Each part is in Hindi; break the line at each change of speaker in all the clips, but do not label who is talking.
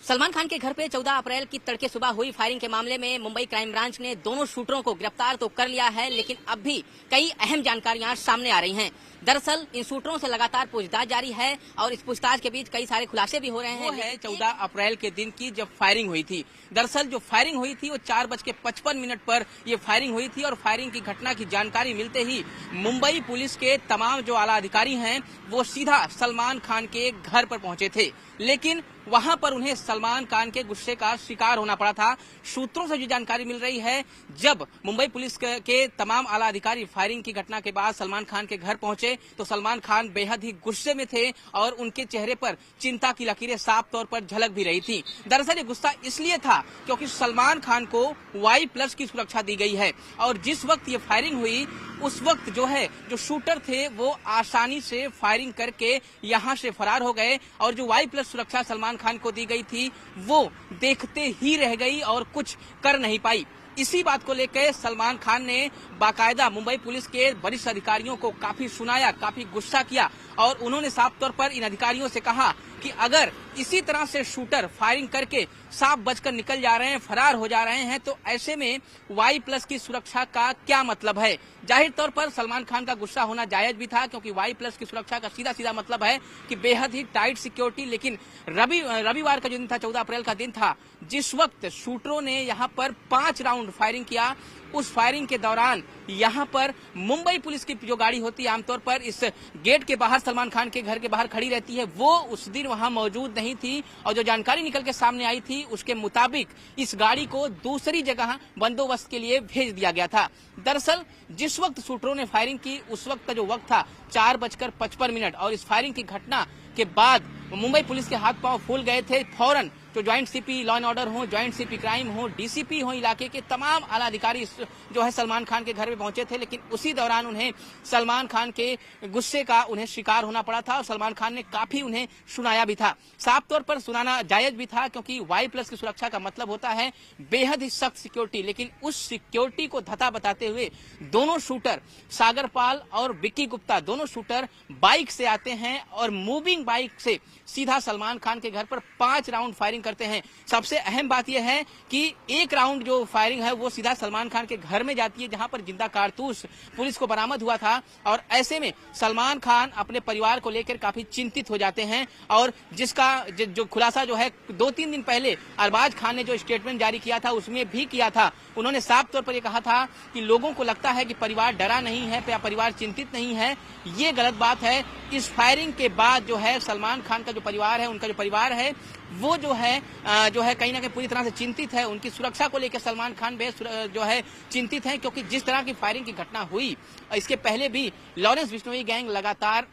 सलमान खान के घर पे 14 अप्रैल की तड़के सुबह हुई फायरिंग के मामले में मुंबई क्राइम ब्रांच ने दोनों शूटरों को गिरफ्तार तो कर लिया है, लेकिन अब भी कई अहम जानकारियां सामने आ रही हैं। दरअसल इन शूटरों से लगातार पूछताछ जारी है और इस पूछताछ के बीच कई सारे खुलासे भी हो रहे हैं। वो है 14 अप्रैल के दिन की जब फायरिंग हुई थी। दरअसल जो फायरिंग हुई थी वो 4:55 पर ये फायरिंग हुई थी और फायरिंग की घटना की जानकारी मिलते ही मुंबई पुलिस के तमाम जो आला अधिकारी हैं वो सीधा सलमान खान के घर पर पहुंचे थे, लेकिन वहां पर उन्हें सलमान खान के गुस्से का शिकार होना पड़ा था। सूत्रों से जो जानकारी मिल रही है, जब मुंबई पुलिस के तमाम आला अधिकारी फायरिंग की घटना के बाद सलमान खान के घर पहुंचे तो सलमान खान बेहद ही गुस्से में थे और उनके चेहरे पर चिंता की लकीरें साफ तौर पर झलक भी रही थी। दरअसल ये गुस्सा इसलिए था क्योंकि सलमान खान को Y+ की सुरक्षा दी गई है और जिस वक्त ये फायरिंग हुई उस वक्त जो शूटर थे वो आसानी से फायरिंग करके यहां से फरार हो गए और जो Y+ सुरक्षा सलमान खान को दी गई थी वो देखते ही रह गई और कुछ कर नहीं पाई। इसी बात को लेकर सलमान खान ने बाकायदा मुंबई पुलिस के वरिष्ठ अधिकारियों को काफी सुनाया, काफी गुस्सा किया और उन्होंने साफ तौर पर इन अधिकारियों से कहा कि अगर इसी तरह से शूटर फायरिंग करके साफ बचकर निकल जा रहे हैं, फरार हो जा रहे हैं, तो ऐसे में Y+ की सुरक्षा का क्या मतलब है। जाहिर तौर पर सलमान खान का गुस्सा होना जायज भी था क्योंकि Y+ की सुरक्षा का सीधा सीधा मतलब है कि बेहद ही टाइट सिक्योरिटी। लेकिन रविवार का जो दिन था, 14 अप्रैल का दिन था, जिस वक्त शूटरों ने यहाँ पर 5 राउंड फायरिंग किया, उस फायरिंग के दौरान यहाँ पर मुंबई पुलिस की जो गाड़ी होती है आमतौर पर इस गेट के बाहर सलमान खान के घर के बाहर खड़ी रहती है, वो उस दिन वहां मौजूद नहीं थी और जो जानकारी निकल के सामने आई थी उसके मुताबिक इस गाड़ी को दूसरी जगह बंदोबस्त के लिए भेज दिया गया था। दरअसल जिस वक्त शूटरों ने फायरिंग की उस वक्त का जो वक्त था 4:55 और इस फायरिंग की घटना के बाद मुंबई पुलिस के हाथ पांव फूल गए थे। फौरन जो joint CP law and order हो, ज्वाइंट सीपी क्राइम हो, डीसीपी हो, इलाके के तमाम आला अधिकारी जो है सलमान खान के घर में पहुंचे थे, लेकिन उसी दौरान उन्हें सलमान खान के गुस्से का उन्हें शिकार होना पड़ा था और सलमान खान ने काफी उन्हें सुनाया भी था। साफ तौर पर सुनाना जायज भी था क्योंकि Y+ की सुरक्षा का मतलब होता है बेहद ही सख्त सिक्योरिटी, लेकिन उस सिक्योरिटी को धता बताते हुए दोनों शूटर सागर पाल और विक्की गुप्ता दोनों शूटर बाइक से आते हैं और मूविंग बाइक से सीधा सलमान खान के घर पर 5 राउंड फायरिंग करते हैं। सबसे अहम बात यह है कि एक राउंड जो फायरिंग है वो सीधा सलमान खान के घर में जाती है जहां पर जिंदा कारतूस पुलिस को बरामद हुआ था और ऐसे में सलमान खान अपने परिवार को लेकर काफी चिंतित हो जाते हैं और जिसका जो खुलासा जो है 2-3 दिन पहले अरबाज खान ने जो स्टेटमेंट जारी किया था उसमें भी किया था। उन्होंने साफ तौर पर यह कहा था कि लोगों को लगता है कि परिवार डरा नहीं है या परिवार चिंतित नहीं है, ये गलत बात है। इस फायरिंग के बाद जो है सलमान खान का जो परिवार है, उनका जो परिवार है वो जो है कहीं ना कहीं पूरी तरह से चिंतित है। उनकी सुरक्षा को लेकर सलमान खान जो है चिंतित है क्योंकि जिस तरह की फायरिंग की घटना हुई इसके पहले भी लॉरेंस बिश्नोई गैंग लगातार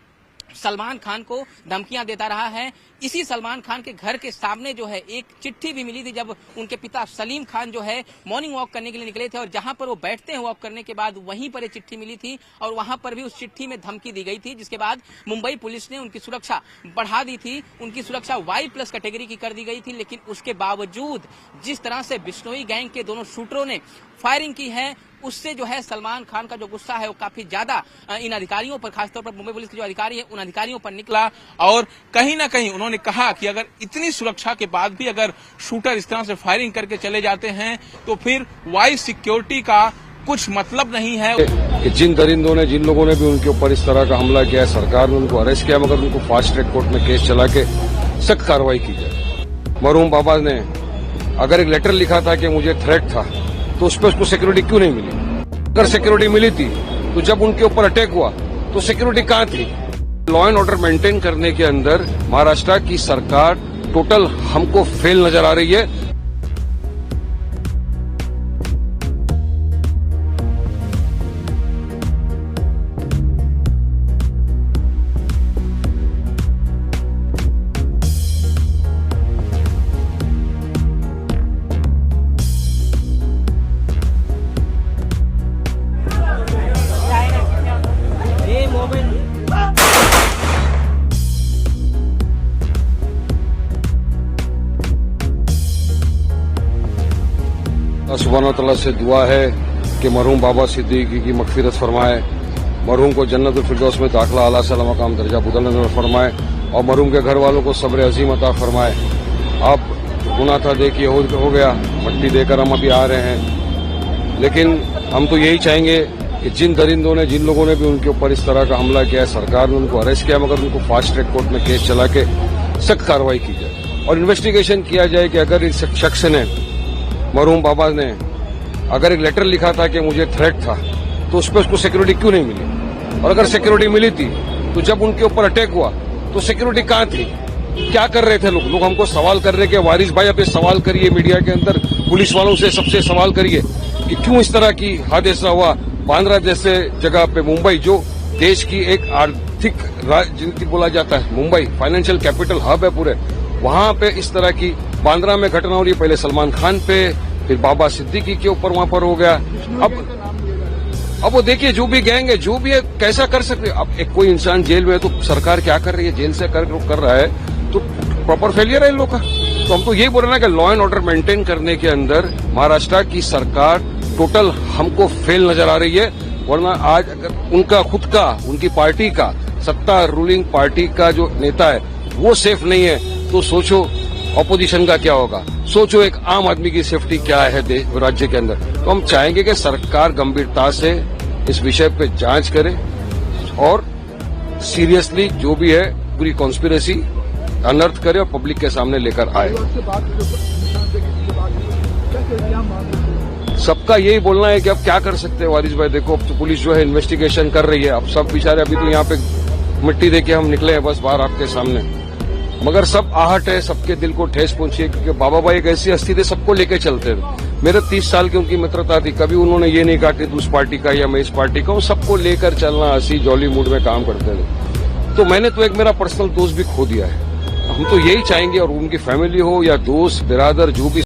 सलमान खान को धमकियां देता रहा है। इसी सलमान खान के घर के सामने जो है एक चिट्ठी भी मिली थी जब उनके पिता सलीम खान जो है मॉर्निंग वॉक करने के लिए निकले थे और जहां पर वो बैठते हैं वॉक करने के बाद वहीं पर एक चिट्ठी मिली थी और वहां पर भी उस चिट्ठी में धमकी दी गई थी, जिसके बाद मुंबई पुलिस ने उनकी सुरक्षा बढ़ा दी थी। उनकी सुरक्षा Y+ कैटेगरी की कर दी गई थी, लेकिन उसके बावजूद जिस तरह से बिश्नोई गैंग के दोनों शूटरों ने फायरिंग की है उससे जो है सलमान खान का जो गुस्सा है वो काफी ज्यादा इन अधिकारियों पर, खासतौर पर मुंबई पुलिस के जो अधिकारी है उन अधिकारियों पर निकला और कहीं ना कहीं उन्होंने कहा कि अगर इतनी सुरक्षा के बाद भी अगर शूटर इस तरह से फायरिंग करके चले जाते हैं तो फिर Y सिक्योरिटी का कुछ मतलब नहीं है।
कि जिन दरिंदों ने, जिन लोगों ने भी उनके ऊपर इस तरह का हमला किया है, सरकार ने उनको अरेस्ट किया, मगर उनको फास्ट ट्रैक कोर्ट में केस चला के सख्त कार्रवाई की जाए। मरहूम बाबा ने अगर एक लेटर लिखा था कि मुझे थ्रेट था तो उस पर उसको सिक्योरिटी क्यों नहीं मिली? अगर सिक्योरिटी मिली थी तो जब उनके ऊपर अटैक हुआ तो सिक्योरिटी कहाँ थी? लॉ एंड ऑर्डर मेंटेन करने के अंदर महाराष्ट्र की सरकार टोटल हमको फेल नजर आ रही है। सुभान तआला से दुआ है कि मरहूम बाबा सिद्दीकी की मगफिरत फरमाए, मरहूम को जन्नतुल फिरदौस में दाखिला आला सला मकाम दर्जा बुलंद फरमाए और मरहूम के घर वालों को सब्र अजीम अता फरमाए। अब गुना था, देखिए हो गया, मट्टी देकर हम अभी आ रहे हैं। लेकिन हम तो यही चाहेंगे कि जिन दरिंदों ने, जिन लोगों ने भी उनके ऊपर इस तरह का हमला किया है, सरकार ने उनको अरेस्ट किया, मगर उनको फास्ट ट्रैक कोर्ट में केस चला के सख्त कार्रवाई की जाए और इन्वेस्टिगेशन किया जाए कि अगर इस शख्स ने, मरहूम बाबा ने अगर एक लेटर लिखा था कि मुझे थ्रेट था, तो उस पर उसको सिक्योरिटी क्यों नहीं मिली? और अगर सिक्योरिटी मिली थी तो जब उनके ऊपर अटैक हुआ तो सिक्योरिटी कहाँ थी? क्या कर रहे थे लोग हमको सवाल कर रहे कि वारिस भाई आप ये सवाल करिए मीडिया के अंदर, पुलिस वालों से सबसे सवाल करिए कि क्यों इस तरह की हादसा हुआ। बांद्रा जैसे जगह पे मुंबई, जो देश की एक आर्थिक राजनीति बोला जाता है, मुंबई फाइनेंशियल कैपिटल हब है पूरे, वहां पे इस तरह की बांद्रा में घटना हो रही है। पहले सलमान खान पे, फिर बाबा सिद्दीकी के ऊपर वहां पर हो गया। अब वो देखिए जो भी गैंग है, जो भी है, कैसा कर सकते। अब एक कोई इंसान जेल में है तो सरकार क्या कर रही है? जेल से कर रहा है तो प्रॉपर फेलियर है इन लोग का। तो हम तो यही बोल रहे हैं कि लॉ एंड ऑर्डर मेंटेन करने के अंदर महाराष्ट्र की सरकार टोटल हमको फेल नजर आ रही है। वरना आज अगर उनका खुद का, उनकी पार्टी का, सत्ता रूलिंग पार्टी का जो नेता है वो सेफ नहीं है, तो सोचो ऑपोजिशन का क्या होगा। सोचो एक आम आदमी की सेफ्टी क्या है राज्य के अंदर। तो हम चाहेंगे कि सरकार गंभीरता से इस विषय पे जांच करे और सीरियसली जो भी है पूरी कॉन्स्पिरेसी अनर्थ करे और पब्लिक के सामने लेकर आए। सबका यही बोलना है कि अब क्या कर सकते हैं वारिस भाई। देखो अब तो पुलिस जो है इन्वेस्टिगेशन कर रही है। अब सब बेचारे अभी तो यहाँ पे मिट्टी देके हम निकले हैं बस बाहर आपके सामने, मगर सब आहट है, सबके दिल को ठेस पहुंची है, क्योंकि बाबा भाई एक ऐसी हस्ती थे, सबको लेके चलते थे। मेरे 30 साल की उनकी मित्रता थी, कभी उन्होंने ये नहीं कहा कि तू उस पार्टी का या मैं इस पार्टी का हूं। सबको लेकर चलना, हंसी जॉली मूड में काम करते थे। तो मैंने तो एक मेरा पर्सनल दोस्त भी खो दिया है। हम तो यही चाहेंगे, और उनकी फैमिली हो या दोस्त बिरादर जो भी